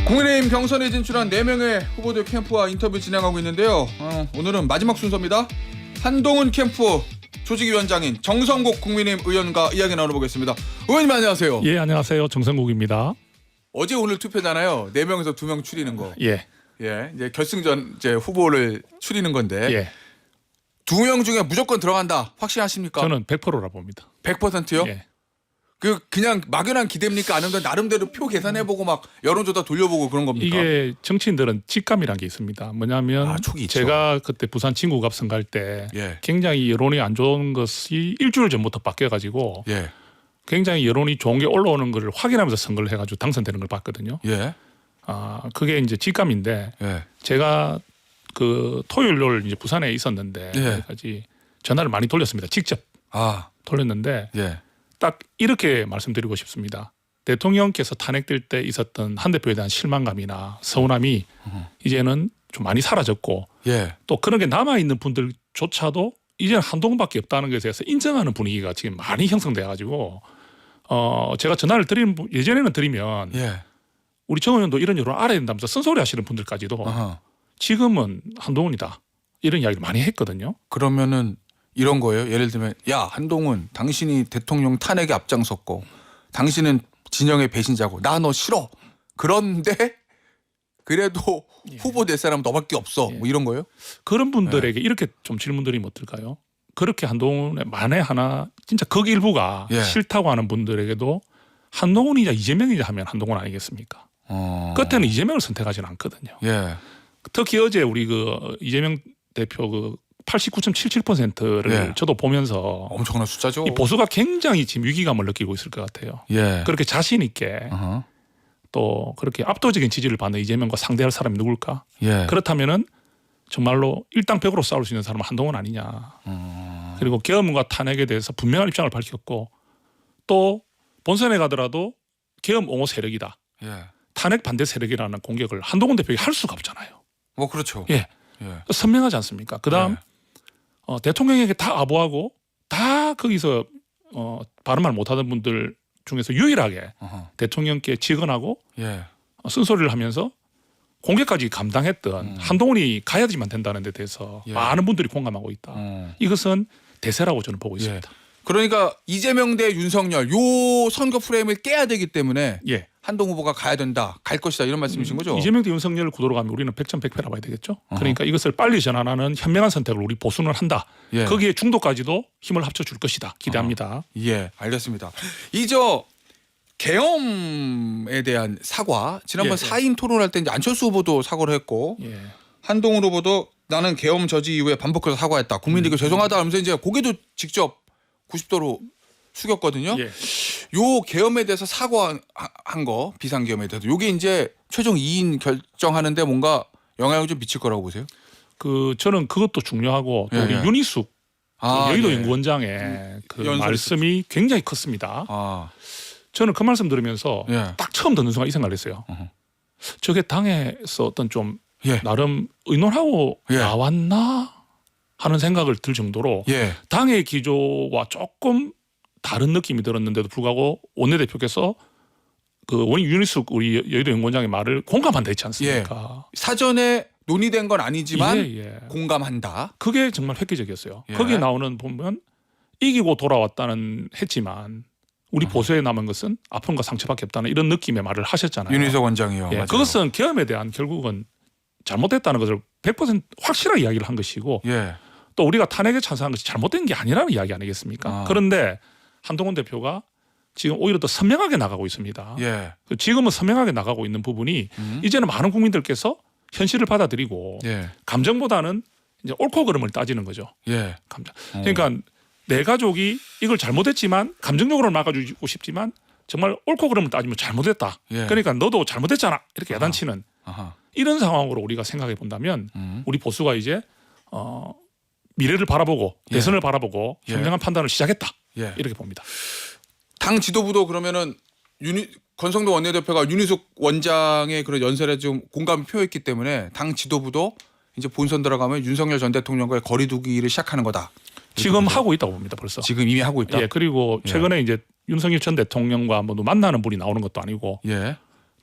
국민의힘 경선에 진출한 4명의 후보들 캠프와 인터뷰 진행하고 있는데요. 오늘은 마지막 순서입니다. 한동훈 캠프 조직위원장인 정성국 국민의힘 의원과 이야기 나눠보겠습니다. 의원님 안녕하세요. 예, 안녕하세요. 정성국입니다. 어제 오늘 투표잖아요. 4명에서 2명 추리는 거. 예. 예, 이제 결승전 이제 후보를 추리는 건데. 예. 2명 중에 무조건 들어간다. 확신하십니까? 저는 100%라 봅니다. 100%요? 예. 그냥 막연한 기대입니까? 아니면 나름대로 표 계산해보고 막 여론조사 돌려보고 그런 겁니까? 이게 정치인들은 직감이라는 게 있습니다. 뭐냐면 촉이 있죠. 제가 그때 부산 진구갑선 갈 때 예. 굉장히 여론이 안 좋은 것이 일주일 전부터 바뀌어가지고 예. 굉장히 여론이 좋은 게 올라오는 걸 확인하면서 선거를 해가지고 당선되는 걸 봤거든요. 예. 그게 이제 직감인데 예. 제가 그 토요일 이제 부산에 있었는데 예. 여기까지 전화를 많이 돌렸습니다. 직접 돌렸는데 예. 딱 이렇게 말씀드리고 싶습니다. 대통령께서 탄핵될 때 있었던 한 대표에 대한 실망감이나 서운함이 이제는 좀 많이 사라졌고 예. 또 그런 게 남아있는 분들조차도 이제는 한동훈밖에 없다는 것에 대해서 인정하는 분위기가 지금 많이 형성돼 가지고 제가 전화를 예전에는 드리면 예. 우리 정 의원도 이런 여론 알아야 된다면서 쓴소리 하시는 분들까지도 지금은 한동훈이다 이런 이야기를 많이 했거든요. 그러면은 이런 거예요. 예를 들면 야 한동훈 당신이 대통령 탄핵에 앞장섰고 당신은 진영의 배신자고 나 너 싫어. 그런데 그래도 후보 될 사람은 너밖에 없어. 뭐 이런 거예요? 그런 분들에게 이렇게 좀 질문드리면 어떨까요? 그렇게 한동훈의 만에 하나 진짜 극 일부가 싫다고 하는 분들에게도 한동훈이자 이재명이자 하면 한동훈 아니겠습니까? 끝에는 이재명을 선택하지는 않거든요. 예. 특히 어제 우리 그 이재명 대표 그 89.77%를 저도 보면서 엄청난 숫자죠. 이 보수가 굉장히 지금 위기감을 느끼고 있을 것 같아요. 예. 그렇게 자신 있게 또 그렇게 압도적인 지지를 받는 이재명과 상대할 사람이 누굴까? 예. 그렇다면은 정말로 일당백으로 싸울 수 있는 사람은 한동훈 아니냐. 그리고 계엄과 탄핵에 대해서 분명한 입장을 밝혔고 또 본선에 가더라도 계엄 옹호 세력이다. 예. 탄핵 반대 세력이라는 공격을 한동훈 대표에게 할 수가 없잖아요. 뭐 그렇죠. 예. 선명하지 않습니까? 그다음 대통령에게 다 아부하고 다 거기서 발언말 못하던 분들 중에서 유일하게 대통령께 직언하고 쓴소리를 하면서 공개까지 감당했던 한동훈이 가야지만 된다는 데 대해서 많은 분들이 공감하고 있다. 이것은 대세라고 저는 보고 있습니다. 그러니까 이재명 대 윤석열 요 선거 프레임을 깨야 되기 때문에 한동 후보가 가야 된다, 갈 것이다 이런 말씀이신 거죠? 이재명 대 윤석열 구도로 가면 우리는 100점100패라 봐야 되겠죠. 그러니까 이것을 빨리 전환하는 현명한 선택을 우리 보수는 한다. 거기에 중도까지도 힘을 합쳐줄 것이다. 기대합니다. 예, 알겠습니다. 이저 계엄에 대한 사과 지난번 4인 토론할 때 이제 안철수 후보도 사과를 했고 한동훈 후보도 나는 계엄 저지 이후에 반복해서 사과했다. 국민들께 죄송하다 하면서 이제 고개도 직접 90도로 숙였거든요. 요 계엄에 대해서 사과한 거 비상계엄에 대해서 요게 이제 최종 2인 결정하는데 뭔가 영향을 좀 미칠 거라고 보세요? 저는 그것도 중요하고 또 우리 윤희숙 여의도 연구원장의 그 말씀이 굉장히 컸습니다. 저는 그 말씀 들으면서 딱 처음 듣는 순간 이 생각을 했어요. 저게 당에서 어떤 좀 나름 의논하고 나왔나 하는 생각을 들 정도로 당의 기조와 조금 다른 느낌이 들었는데도 불구하고 원내대표께서 그 윤희숙 우리 여의도 연구원장의 말을 공감한다 했지 않습니까? 사전에 논의된 건 아니지만 공감한다. 그게 정말 획기적이었어요. 거기에 나오는 보면 이기고 돌아왔다는 했지만 우리 보수에 남은 것은 아픔과 상처밖에 없다는 이런 느낌의 말을 하셨잖아요. 윤희숙 원장이요. 그것은 계엄에 대한 결국은 잘못됐다는 것을 100% 확실하게 이야기를 한 것이고 또 우리가 탄핵에 찬성한 것이 잘못된 게 아니라는 이야기 아니겠습니까? 그런데 한동훈 대표가 지금 오히려 더 선명하게 나가고 있습니다. 지금은 선명하게 나가고 있는 부분이 이제는 많은 국민들께서 현실을 받아들이고 감정보다는 이제 옳고 그름을 따지는 거죠. 감정. 그러니까 내 가족이 이걸 잘못했지만 감정적으로 막아주고 싶지만 정말 옳고 그름을 따지면 잘못했다. 그러니까 너도 잘못했잖아. 이렇게 야단치는 이런 상황으로 우리가 생각해 본다면 우리 보수가 이제 미래를 바라보고 대선을 바라보고 현명한 판단을 시작했다. 이렇게 봅니다. 당 지도부도 그러면은 권성동 원내대표가 윤희숙 원장의 그런 연설에 좀 공감을 표했기 때문에 당 지도부도 이제 본선 들어가면 윤석열 전 대통령과의 거리두기를 시작하는 거다. 지금 하고 있다고 봅니다. 벌써. 지금 이미 하고 있다. 그리고 최근에 이제 윤석열 전 대통령과 뭐 만나는 분이 나오는 것도 아니고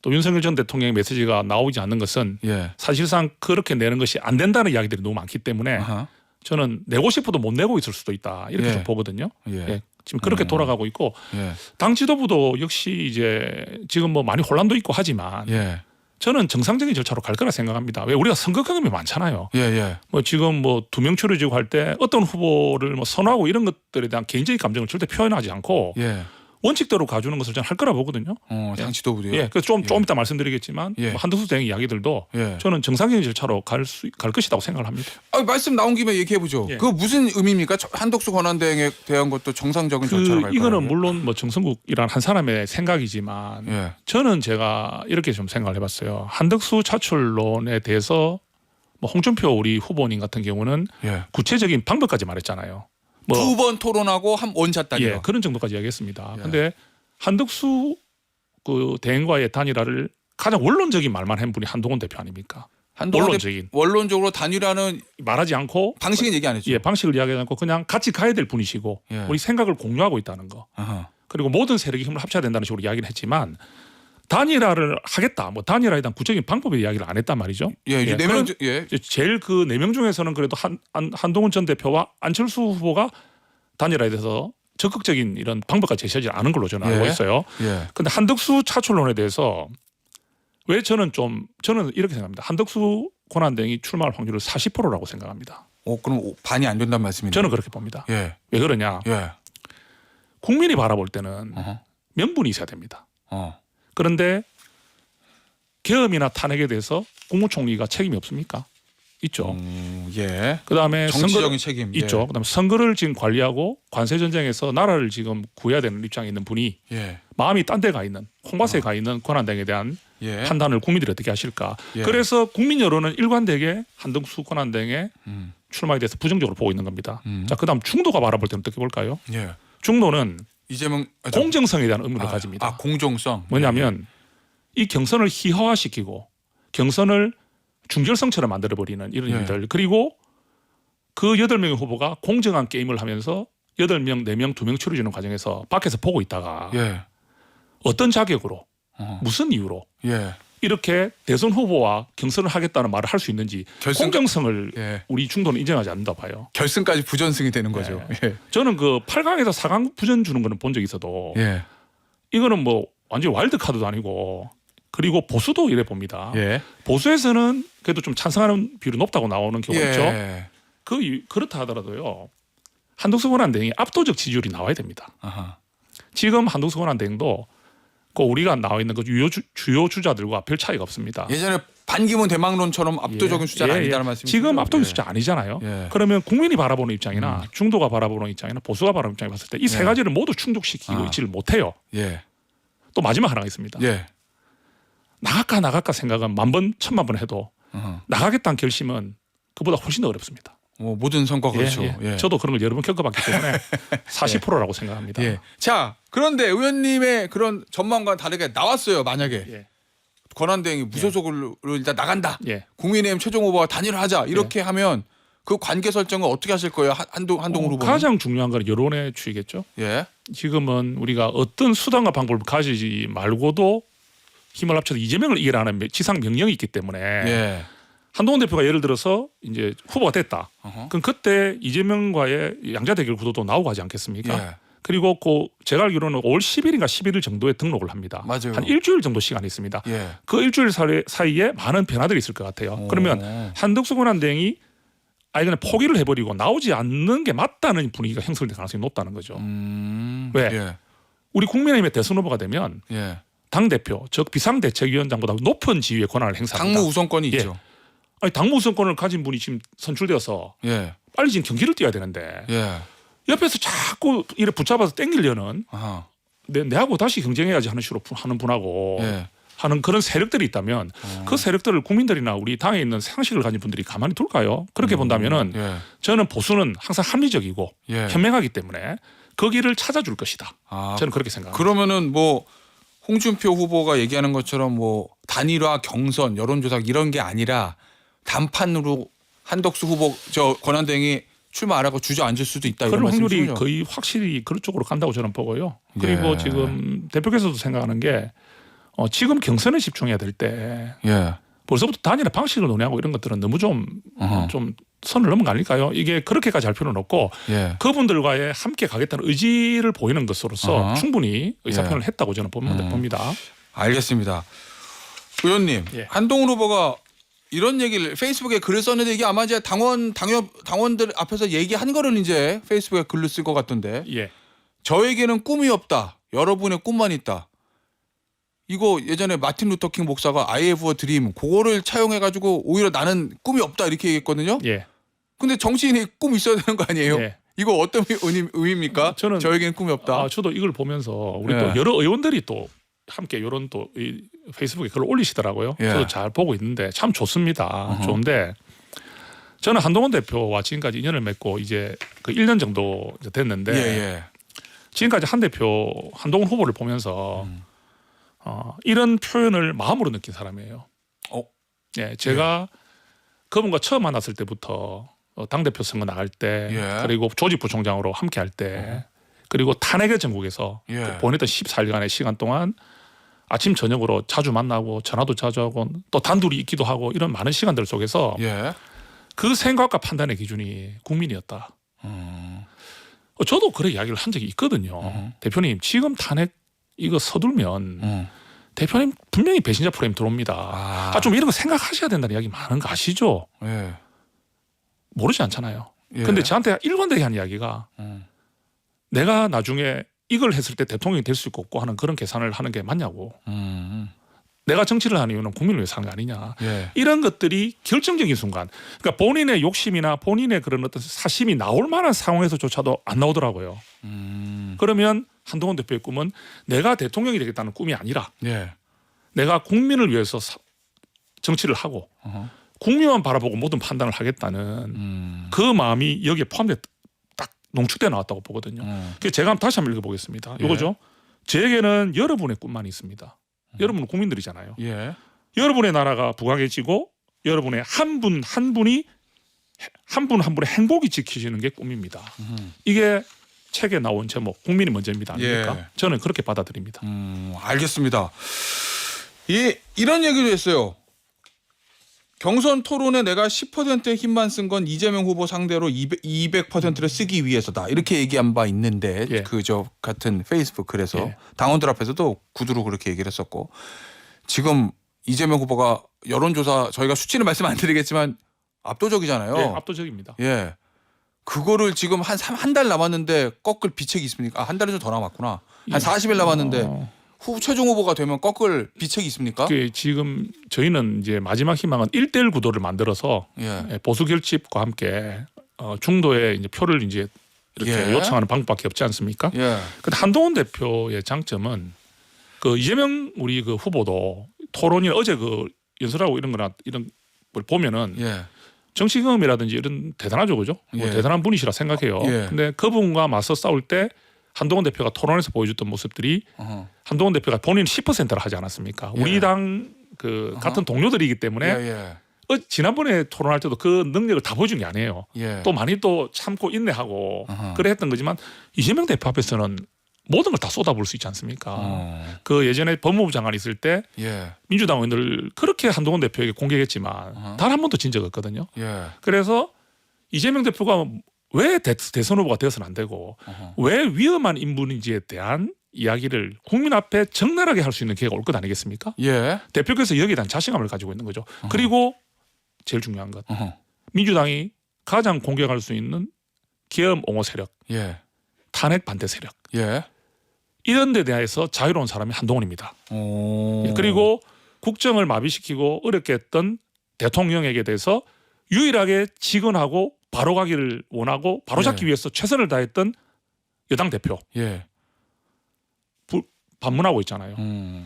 또 윤석열 전 대통령의 메시지가 나오지 않는 것은 예. 사실상 그렇게 내는 것이 안 된다는 이야기들이 너무 많기 때문에 아하. 저는 내고 싶어도 못 내고 있을 수도 있다 이렇게 예. 좀 보거든요. 예. 예. 지금 그렇게 돌아가고 있고 예. 당 지도부도 역시 이제 지금 뭐 많이 혼란도 있고 하지만 예. 저는 정상적인 절차로 갈 거라 생각합니다. 왜 우리가 선거 경험이 많잖아요. 예. 예. 뭐 지금 뭐 2명 추려지고 할 때 어떤 후보를 뭐 선호하고 이런 것들에 대한 개인적인 감정을 절대 표현하지 않고 예. 원칙대로 가주는 것을 저는 할 거라 보거든요. 당 지도부도요. 예, 그래서 좀 이따 말씀드리겠지만 예. 뭐 한덕수 대행 이야기들도 예. 저는 정상적인 절차로 갈 것이라고 생각을 합니다. 말씀 나온 김에 얘기해 보죠. 예. 그거 무슨 의미입니까? 한덕수 권한대행에 대한 것도 정상적인 절차로 갈까요? 이거는 물론 뭐 정성국이란 한 사람의 생각이지만 예. 저는 제가 이렇게 좀 생각을 해봤어요. 한덕수 차출론에 대해서 뭐 홍준표 우리 후보님 같은 경우는 예. 구체적인 방법까지 말했잖아요. 뭐 2번 토론하고 한 원샷 단위로. 예, 그런 정도까지 이야기했습니다. 예. 근데 한덕수 그 대행과의 단일화를 가장 원론적인 말만 한 분이 한동훈 대표 아닙니까? 원론적인. 원론적으로 단일화는 말하지 않고 방식은 얘기 안 했죠. 예, 방식을 이야기하지 않고 그냥 같이 가야 될 분이시고 예. 우리 생각을 공유하고 있다는 거. 아하. 그리고 모든 세력이 힘을 합쳐야 된다는 식으로 이야기를 했지만 단일화를 하겠다. 뭐 단일화에 대한 구체적인 방법의 이야기를 안 했단 말이죠. 예, 이제 네 명 예. 제일 그 4명 중에서는 그래도 한동훈 전 대표와 안철수 후보가 단일화에 대해서 적극적인 이런 방법까지 제시하지 않은 걸로 저는 알고 있어요. 예. 근데 한덕수 차출론에 대해서 왜 저는 이렇게 생각합니다. 한덕수 권한대행이 출마할 확률을 40%라고 생각합니다. 그럼 반이 안 된다는 말씀이네요. 저는 그렇게 봅니다. 예. 왜 그러냐? 예. 국민이 바라볼 때는 어허. 명분이 있어야 됩니다. 어. 그런데 계엄이나 탄핵에 대해서 국무총리가 책임이 없습니까? 있죠. 예. 그다음에 정치적인 책임 있죠. 예. 그다음에 선거를 지금 관리하고 관세 전쟁에서 나라를 지금 구해야 되는 입장에 있는 분이 예. 마음이 딴 데 가 있는 콩밭에 가 있는 권한대행에 대한 예. 판단을 국민들이 어떻게 하실까? 예. 그래서 국민 여론은 일관되게 한덕수 권한대행의 출마에 대해서 부정적으로 보고 있는 겁니다. 자, 그다음 중도가 바라볼 때는 어떻게 볼까요? 예. 중도는 이재명 공정성에 대한 의문을 가집니다. 공정성. 뭐냐면 이 경선을 희화화시키고 경선을 중결성처럼 만들어버리는 이런 예. 일들 그리고 그 8명의 후보가 공정한 게임을 하면서 8명, 4명, 2명 추려주는 과정에서 밖에서 보고 있다가 예. 어떤 자격으로 무슨 이유로 예. 이렇게 대선 후보와 경선을 하겠다는 말을 할 수 있는지 공정성을 예. 우리 중도는 인정하지 않는다 봐요. 결승까지 부전승이 되는 거죠. 예. 저는 그 8강에서 4강 부전 주는 거는 본 적이 있어도 예. 이거는 뭐 완전히 와일드 카드도 아니고 그리고 보수도 이래 봅니다. 예. 보수에서는 그래도 좀 찬성하는 비율이 높다고 나오는 경우가 있죠. 예. 그렇다 하더라도요. 한덕수 권한대행이 압도적 지지율이 나와야 됩니다. 아하. 지금 한덕수 권한대행도 그 우리가 나와 있는 그 주요 주자들과 별 차이가 없습니다. 예전에 반기문 대망론처럼 압도적인 숫자는 아니다는 말씀이시죠? 지금 압도적 숫자 아니잖아요. 예. 그러면 국민이 바라보는 입장이나 중도가 바라보는 입장이나 보수가 바라보는 입장에 봤을 때 이 세 가지를 모두 충족시키고 있지를 못해요. 예. 또 마지막 하나가 있습니다. 예. 나갈까 생각은 10,000번, 1,000,000번 해도 어허. 나가겠다는 결심은 그보다 훨씬 더 어렵습니다. 모든 선거 그렇죠. 예. 저도 그런 걸 여러 번 겪어봤기 때문에 40%라고 생각합니다. 예. 자, 그런데 의원님의 그런 전망과 다르게 나왔어요. 만약에 예. 권한대행이 무소속으로 일단 나간다. 예. 국민의힘 최종 후보와 단일화하자. 이렇게 하면 그 관계 설정을 어떻게 하실 거예요? 한동훈 후보는? 가장 중요한 건 여론의 추이겠죠. 예. 지금은 우리가 어떤 수단과 방법을 가지지 말고도 힘을 합쳐서 이재명을 이기라는 지상 명령이 있기 때문에 예. 한동훈 대표가 예를 들어서 이제 후보가 됐다. 어허. 그럼 그때 이재명과의 양자 대결 구도도 나오고 하지 않겠습니까? 예. 그리고 제가 알기로는 5월 10일인가 11일 정도에 등록을 합니다. 맞아요. 한 일주일 정도 시간이 있습니다. 예. 그 일주일 사이에 많은 변화들이 있을 것 같아요. 그러면 한덕수 권한대행이 그냥 포기를 해버리고 나오지 않는 게 맞다는 분위기가 형성될 가능성이 높다는 거죠. 왜? 예. 우리 국민의힘의 대선 후보가 되면 예. 당대표, 즉 비상대책위원장보다 높은 지위의 권한을 행사합니다. 당무 우선권이 예. 있죠. 아니, 당무 우선권을 가진 분이 지금 선출되어서 예. 빨리 지금 경기를 뛰어야 되는데 예. 옆에서 자꾸 이래 붙잡아서 땡기려는 아하. 내하고 다시 경쟁해야지 하는 식으로 하는 분하고 예. 하는 그런 세력들이 있다면 그 세력들을 국민들이나 우리 당에 있는 상식을 가진 분들이 가만히 둘까요? 그렇게 본다면은 예. 저는 보수는 항상 합리적이고 예. 현명하기 때문에 거기를 찾아줄 것이다. 저는 그렇게 생각합니다. 그러면은 뭐 홍준표 후보가 얘기하는 것처럼 뭐 단일화, 경선, 여론조사 이런 게 아니라 단판으로 한덕수 후보 권한대행이 출마 안 하고 주저앉을 수도 있다. 이런 그런 확률이 말씀이시죠? 거의 확실히 그쪽으로 간다고 저는 보고요. 그리고 예. 지금 대표께서도 생각하는 게 지금 경선에 집중해야 될 때 예. 벌써부터 단일화 방식을 논의하고 이런 것들은 너무 좀 선을 넘은 거 아닐까요? 이게 그렇게까지 할 필요는 없고 예. 그분들과의 함께 가겠다는 의지를 보이는 것으로서 충분히 의사표현을 했다고 저는 봅니다. 알겠습니다. 의원님, 예. 한동훈 후보가 이런 얘기를 페이스북에 글을 썼는데 이게 아마 이제 당원들 앞에서 얘기한 거를 이제 페이스북에 글을 쓸 것 같던데. 예. 저에게는 꿈이 없다. 여러분의 꿈만 있다. 이거 예전에 마틴 루터킹 목사가 I have a dream 그거를 차용해가지고 오히려 나는 꿈이 없다 이렇게 얘기했거든요. 예. 근데 정치인이 꿈 있어야 되는 거 아니에요? 예. 이거 어떤 의미입니까? 저에게는 꿈이 없다. 저도 이걸 보면서 우리 예. 또 여러 의원들이 또 함께 이런 또 이 페이스북에 글을 올리시더라고요. 예. 저도 잘 보고 있는데 참 좋습니다. 좋은데 저는 한동훈 대표와 지금까지 인연을 맺고 이제 그 1년 정도 이제 됐는데 예. 지금까지 한동훈 후보를 보면서 이런 표현을 마음으로 느낀 사람이에요. 예, 제가 그분과 처음 만났을 때부터 당대표 선거 나갈 때 예. 그리고 조직부총장으로 함께 할 때 그리고 탄핵의 전국에서 예. 보냈던 14일간의 시간 동안 아침 저녁으로 자주 만나고 전화도 자주 하고 또 단둘이 있기도 하고 이런 많은 시간들 속에서 예. 그 생각과 판단의 기준이 국민이었다. 저도 그래 이야기를 한 적이 있거든요. 대표님 지금 탄핵 이거 서둘면 대표님 분명히 배신자 프레임 들어옵니다. 좀 이런 거 생각하셔야 된다는 이야기 많은 거 아시죠? 예. 모르지 않잖아요. 예. 근데 저한테 일관되게 한 이야기가 내가 나중에 이걸 했을 때 대통령이 될 수 있고 없고 하는 그런 계산을 하는 게 맞냐고. 내가 정치를 하는 이유는 국민을 위해서 하는 거 아니냐. 예. 이런 것들이 결정적인 순간. 그러니까 본인의 욕심이나 본인의 그런 어떤 사심이 나올 만한 상황에서조차도 안 나오더라고요. 그러면 한동훈 대표의 꿈은 내가 대통령이 되겠다는 꿈이 아니라 예. 내가 국민을 위해서 정치를 하고 국민만 바라보고 모든 판단을 하겠다는 그 마음이 여기에 포함돼 딱 농축돼 나왔다고 보거든요. 그래서 제가 다시 한번 읽어보겠습니다. 예. 이거죠. 저에게는 여러분의 꿈만 있습니다. 여러분은 국민들이잖아요. 예. 여러분의 나라가 부강해지고 여러분의 한 분 한 분의 행복이 지키시는 게 꿈입니다. 이게 책에 나온 제목 국민이 먼저입니다. 아닙니까? 예. 저는 그렇게 받아들입니다. 알겠습니다. 이런 얘기도 했어요. 경선 토론에 내가 10%의 힘만 쓴 건 이재명 후보 상대로 200%를 쓰기 위해서다. 이렇게 얘기한 바 있는데 예. 그저 같은 페이스북 글에서 예. 당원들 앞에서도 구두로 그렇게 얘기를 했었고 지금 이재명 후보가 여론조사 저희가 수치는 말씀 안 드리겠지만 압도적이잖아요. 예, 압도적입니다. 예. 그거를 지금 한 달 남았는데 꺾을 비책이 있습니까? 한 달에서 더 남았구나. 한 40일 남았는데 최종 후보가 되면 꺾을 비책이 있습니까? 지금 저희는 이제 마지막 희망은 1대1 구도를 만들어서 예. 보수 결집과 함께 중도에 이제 표를 이제 이렇게 예. 요청하는 방법밖에 없지 않습니까? 예. 근데 한동훈 대표의 장점은 그 이재명 우리 그 후보도 토론이 어제 그 연설하고 이런 거나 이런 걸 보면은 예. 정치 경험이라든지 이런 대단하죠, 그죠? 뭐 예. 대단한 분이시라 생각해요. 예. 근데 그분과 맞서 싸울 때 한동훈 대표가 토론에서 보여줬던 모습들이 한동훈 대표가 본인 10%를 하지 않았습니까? 예. 우리 당 그 같은 동료들이기 때문에 예. 지난번에 토론할 때도 그 능력을 다 보여준 게 아니에요. 예. 또 많이 또 참고 인내하고 그래 했던 거지만 이재명 대표 앞에서는 모든 걸 다 쏟아부을 수 있지 않습니까? 그 예전에 법무부 장관 있을 때 예. 민주당 의원들 그렇게 한동훈 대표에게 공격했지만 단 한 번도 진 적 없거든요. 예. 그래서 이재명 대표가 왜 대선 후보가 되어서는 안 되고 왜 위험한 인물인지에 대한 이야기를 국민 앞에 적나라하게 할 수 있는 기회가 올 것 아니겠습니까? 예. 대표께서 여기에 대한 자신감을 가지고 있는 거죠. 그리고 제일 중요한 것 민주당이 가장 공격할 수 있는 계엄 옹호 세력, 예. 탄핵 반대 세력 예. 이런 데 대해서 자유로운 사람이 한동훈입니다. 그리고 국정을 마비시키고 어렵게 했던 대통령에게 대해서 유일하게 직언하고 바로 가기를 원하고 바로 잡기 예. 위해서 최선을 다했던 여당 대표 예. 반문하고 있잖아요.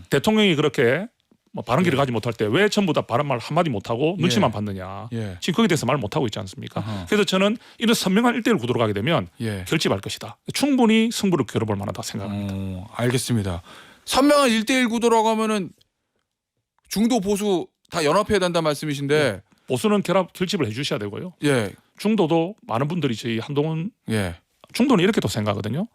대통령이 그렇게 뭐 바른 길을 가지 못할 때 왜 전부 다 바른 말 한마디 못하고 눈치만 봤느냐. 예. 지금 거기에 대해서 말 못하고 있지 않습니까? 그래서 저는 이런 선명한 1대1 구도로 가게 되면 예. 결집할 것이다. 충분히 승부를 겨뤄볼 만하다 생각합니다. 알겠습니다. 선명한 1대1 구도라고 하면은 중도 보수 다 연합해야 된다는 말씀이신데 보수는 결집을 해주셔야 되고요. 예. 중도도 많은 분들이 저희 한동훈 예. 중도는 이렇게 또 생각하거든요.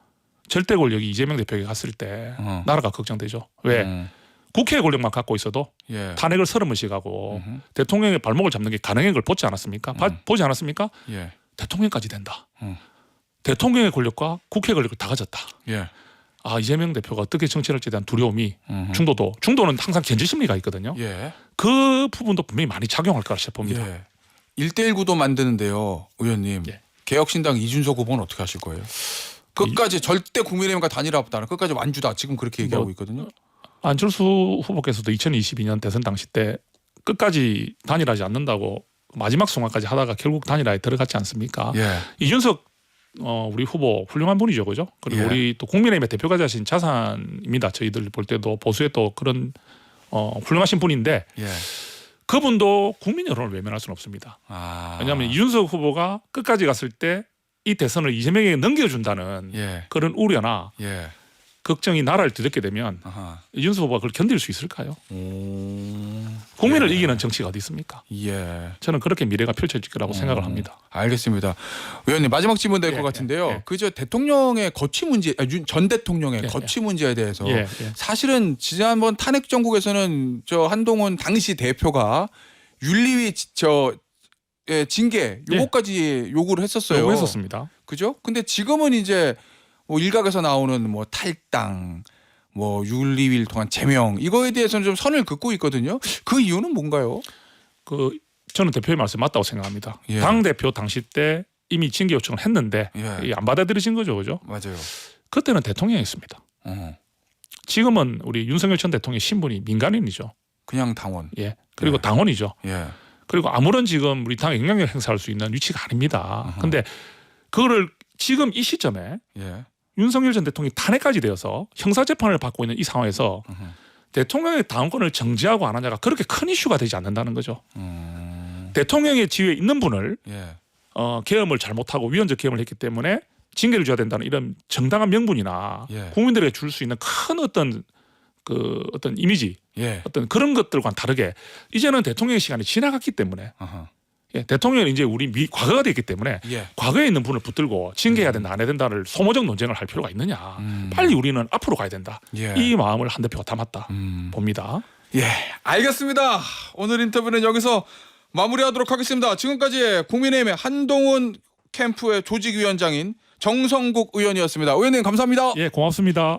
절대 권력이 이재명 대표에게 갔을 때 나라가 걱정되죠. 왜? 국회의 권력만 갖고 있어도 예. 탄핵을 30번씩 하고 대통령의 발목을 잡는 게 가능한 걸 보지 않았습니까? 보지 않았습니까? 예. 대통령까지 된다. 대통령의 권력과 국회 권력을 다 가졌다. 예. 아, 이재명 대표가 어떻게 정치를 할지에 대한 두려움이 중도는 항상 견제 심리가 있거든요. 예. 그 부분도 분명히 많이 작용할 거라 싶습니다. 예. 1대1 구도 만드는데요, 의원님. 예. 개혁신당 이준석 후보는 어떻게 하실 거예요? 끝까지 절대 국민의힘과 단일화 없다. 끝까지 완주다. 지금 그렇게 얘기하고 있거든요. 안철수 후보께서도 2022년 대선 당시 때 끝까지 단일하지 않는다고 마지막 순간까지 하다가 결국 단일화에 들어갔지 않습니까? 예. 이준석 우리 후보 훌륭한 분이죠, 그죠? 그리고 예. 우리 또 국민의힘의 대표가 되신 자산입니다. 저희들 볼 때도 보수의 또 그런 훌륭하신 분인데 예. 그분도 국민 여론을 외면할 수는 없습니다. 아. 왜냐하면 이준석 후보가 끝까지 갔을 때 이 대선을 이재명에게 넘겨준다는 예. 그런 우려나 예. 걱정이 나라를 뒤덮게 되면 아하. 이준석 후보가 그걸 견딜 수 있을까요? 국민을 예. 이기는 정치가 어디 있습니까? 예. 저는 그렇게 미래가 펼쳐질 거라고 생각을 합니다. 알겠습니다. 의원님 마지막 질문 될 것 예, 같은데요. 예. 그저 대통령의 거취 문제, 전 대통령의 예, 거취 문제에 대해서 예, 예. 사실은 지난번 탄핵 정국에서는 저 한동훈 당시 대표가 윤리위 징계 요거까지 요구를 했었어요. 요구했었습니다. 그죠? 근데 지금은 이제 뭐 일각에서 나오는 뭐 탈당, 뭐 윤리위를 통한 제명 이거에 대해서는 좀 선을 긋고 있거든요. 그 이유는 뭔가요? 저는 대표의 말씀 맞다고 생각합니다. 예. 당 대표 당시 때 이미 징계 요청을 했는데 예. 이게 안 받아들여진 거죠, 그죠? 맞아요. 그때는 대통령이었습니다. 지금은 우리 윤석열 전 대통령의 신분이 민간인이죠. 그냥 당원. 예. 그리고 예. 당원이죠. 예. 그리고 아무런 지금 우리 당에 영향력 행사할 수 있는 위치가 아닙니다. 근데 그거를 지금 이 시점에 예. 윤석열 전 대통령이 탄핵까지 되어서 형사재판을 받고 있는 이 상황에서 대통령의 당원권을 정지하고 안 하냐가 그렇게 큰 이슈가 되지 않는다는 거죠. 대통령의 지위에 있는 분을 예. 계엄을 잘못하고 위헌적 계엄을 했기 때문에 징계를 줘야 된다는 이런 정당한 명분이나 예. 국민들에게 줄 수 있는 큰 어떤 이미지 예. 어떤 그런 것들과는 다르게 이제는 대통령의 시간이 지나갔기 때문에 아하. 예, 대통령은 이제 우리 과거가 됐기 때문에 예. 과거에 있는 분을 붙들고 징계해야 된다 안 해야 된다를 소모적 논쟁을 할 필요가 있느냐. 빨리 우리는 앞으로 가야 된다. 예. 이 마음을 한 대표가 담았다 봅니다. 예. 알겠습니다. 오늘 인터뷰는 여기서 마무리하도록 하겠습니다. 지금까지 국민의힘의 한동훈 캠프의 조직위원장인 정성국 의원이었습니다. 의원님 감사합니다. 예, 고맙습니다.